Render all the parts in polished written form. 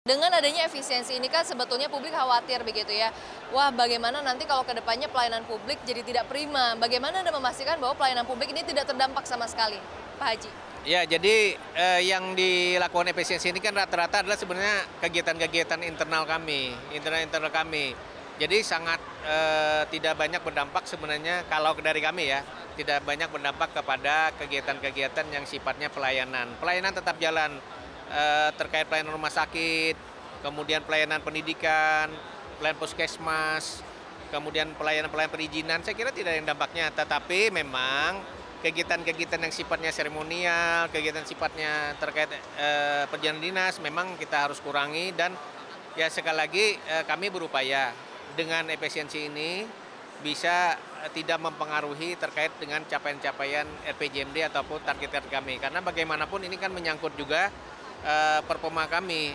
Dengan adanya efisiensi ini kan sebetulnya publik khawatir begitu ya. Wah, bagaimana nanti kalau ke depannya pelayanan publik jadi tidak prima? Bagaimana Anda memastikan bahwa pelayanan publik ini tidak terdampak sama sekali, Pak Haji? Ya, jadi yang dilakukan efisiensi ini kan rata-rata adalah sebenarnya kegiatan-kegiatan internal kami. Jadi sangat tidak banyak berdampak sebenarnya kalau dari kami ya, tidak banyak berdampak kepada kegiatan-kegiatan yang sifatnya pelayanan. Pelayanan tetap jalan terkait pelayanan rumah sakit, kemudian pelayanan pendidikan, pelayanan puskesmas, kemudian pelayanan-pelayanan perizinan. Saya kira tidak ada yang dampaknya, tetapi memang kegiatan-kegiatan yang sifatnya seremonial, kegiatan sifatnya terkait perjalanan dinas memang kita harus kurangi dan ya sekali lagi kami berupaya dengan efisiensi ini bisa tidak mempengaruhi terkait dengan capaian-capaian RPJMD ataupun target-target kami. Karena bagaimanapun ini kan menyangkut juga performa kami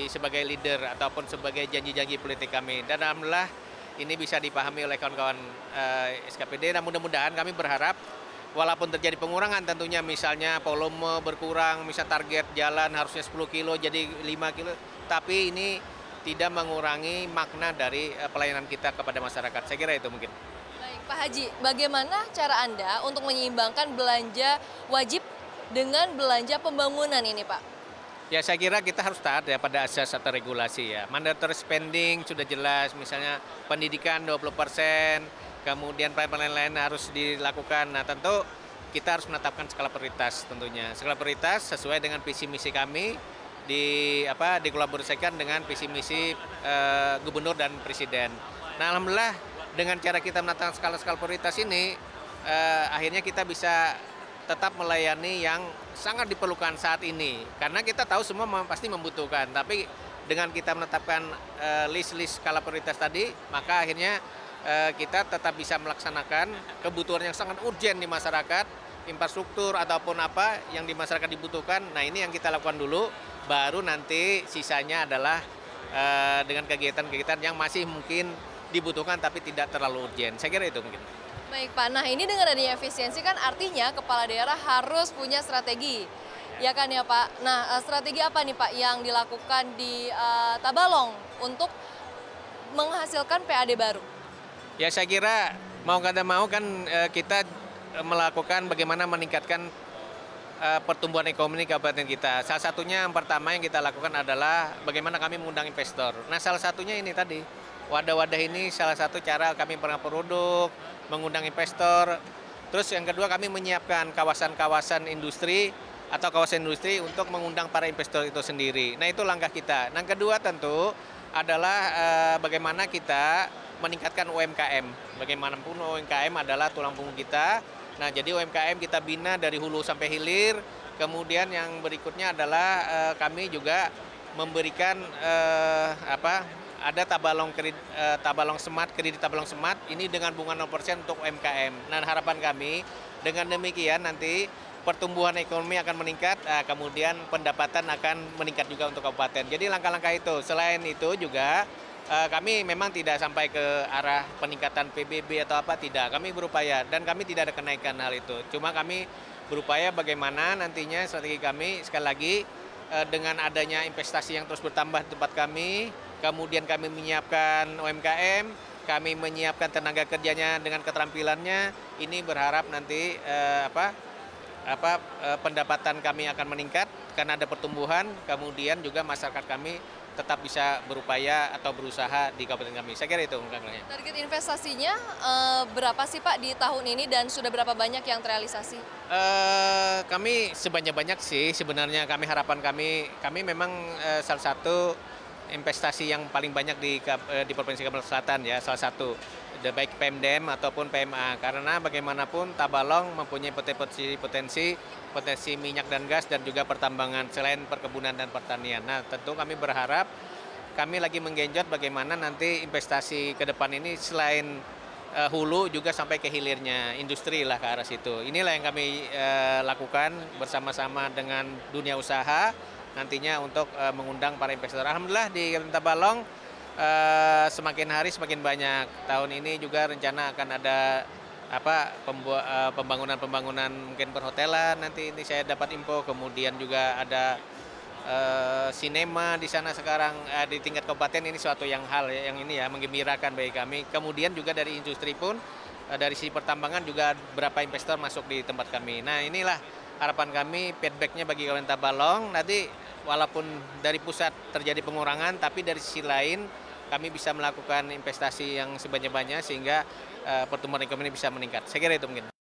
sebagai leader ataupun sebagai janji-janji politik kami. Dan alhamdulillah ini bisa dipahami oleh kawan-kawan SKPD dan mudah-mudahan kami berharap walaupun terjadi pengurangan tentunya misalnya volume berkurang, misal target jalan harusnya 10 kilo jadi 5 kilo, tapi ini tidak mengurangi makna dari pelayanan kita kepada masyarakat. Saya kira itu mungkin. Baik, Pak Haji, bagaimana cara Anda untuk menyeimbangkan belanja wajib dengan belanja pembangunan ini, Pak? Ya saya kira kita harus taat ya pada asas atau regulasi ya. Mandatory spending sudah jelas, misalnya pendidikan 20%, kemudian pelayanan lain harus dilakukan. Nah tentu kita harus menetapkan skala prioritas tentunya. Skala prioritas sesuai dengan visi misi kami dikolaborasikan dengan visi misi gubernur dan presiden. Nah alhamdulillah dengan cara kita menetapkan skala-skala prioritas ini akhirnya kita bisa tetap melayani yang sangat diperlukan saat ini. Karena kita tahu semua pasti membutuhkan, tapi dengan kita menetapkan list-list skala prioritas tadi, maka akhirnya kita tetap bisa melaksanakan kebutuhan yang sangat urgent di masyarakat, infrastruktur ataupun apa yang di masyarakat dibutuhkan. Nah ini yang kita lakukan dulu, baru nanti sisanya adalah dengan kegiatan-kegiatan yang masih mungkin dibutuhkan tapi tidak terlalu urgent. Saya kira itu mungkin. Baik Pak, nah ini dengan adanya efisiensi kan artinya kepala daerah harus punya strategi, ya kan ya Pak? Nah strategi apa nih Pak yang dilakukan di Tabalong untuk menghasilkan PAD baru? Ya saya kira mau kata mau kan kita melakukan bagaimana meningkatkan pertumbuhan ekonomi kabupaten kita. Salah satunya yang pertama yang kita lakukan adalah bagaimana kami mengundang investor. Nah salah satunya ini tadi, wadah-wadah ini salah satu cara kami pernah produk, mengundang investor. Terus yang kedua kami menyiapkan kawasan-kawasan industri atau kawasan industri untuk mengundang para investor itu sendiri. Nah itu langkah kita. Yang kedua tentu adalah bagaimana kita meningkatkan UMKM. Bagaimanapun UMKM adalah tulang punggung kita. Nah jadi UMKM kita bina dari hulu sampai hilir. Kemudian yang berikutnya adalah kami juga memberikan ada Tabalong Smart, kredit Tabalong Smart ini dengan bunga 0% untuk UMKM. Nah harapan kami dengan demikian nanti pertumbuhan ekonomi akan meningkat, kemudian pendapatan akan meningkat juga untuk kabupaten. Jadi langkah-langkah itu. Selain itu juga kami memang tidak sampai ke arah peningkatan PBB atau apa, tidak. Kami berupaya dan kami tidak ada kenaikan hal itu. Cuma kami berupaya bagaimana nantinya strategi kami sekali lagi dengan adanya investasi yang terus bertambah di tempat kami, kemudian kami menyiapkan UMKM, kami menyiapkan tenaga kerjanya dengan keterampilannya, ini berharap nanti pendapatan kami akan meningkat karena ada pertumbuhan, kemudian juga masyarakat kami tetap bisa berupaya atau berusaha di kabupaten kami. Saya kira itu langkahnya. Target investasinya berapa sih Pak di tahun ini dan sudah berapa banyak yang terrealisasi? Kami sebanyak-banyak sih sebenarnya harapan kami memang salah satu investasi yang paling banyak di Provinsi Kalimantan Selatan ya, salah satu baik PMDM ataupun PMA, karena bagaimanapun Tabalong mempunyai potensi minyak dan gas dan juga pertambangan selain perkebunan dan pertanian. Nah tentu kami berharap kami lagi menggenjot bagaimana nanti investasi ke depan ini selain hulu juga sampai ke hilirnya industri lah ke arah situ. Inilah yang kami lakukan bersama-sama dengan dunia usaha nantinya untuk mengundang para investor. Alhamdulillah di Tabalong semakin hari semakin banyak. Tahun ini juga rencana akan ada pembangunan mungkin perhotelan, nanti ini saya dapat info, kemudian juga ada sinema di sana sekarang di tingkat kabupaten ini suatu yang yang ini ya menggembirakan bagi kami. Kemudian juga dari industri pun dari sisi pertambangan juga beberapa investor masuk di tempat kami. Nah inilah harapan kami feedbacknya bagi Kabupaten Tabalong nanti walaupun dari pusat terjadi pengurangan tapi dari sisi lain kami bisa melakukan investasi yang sebanyak-banyaknya sehingga pertumbuhan ekonomi bisa meningkat. Saya kira itu mungkin.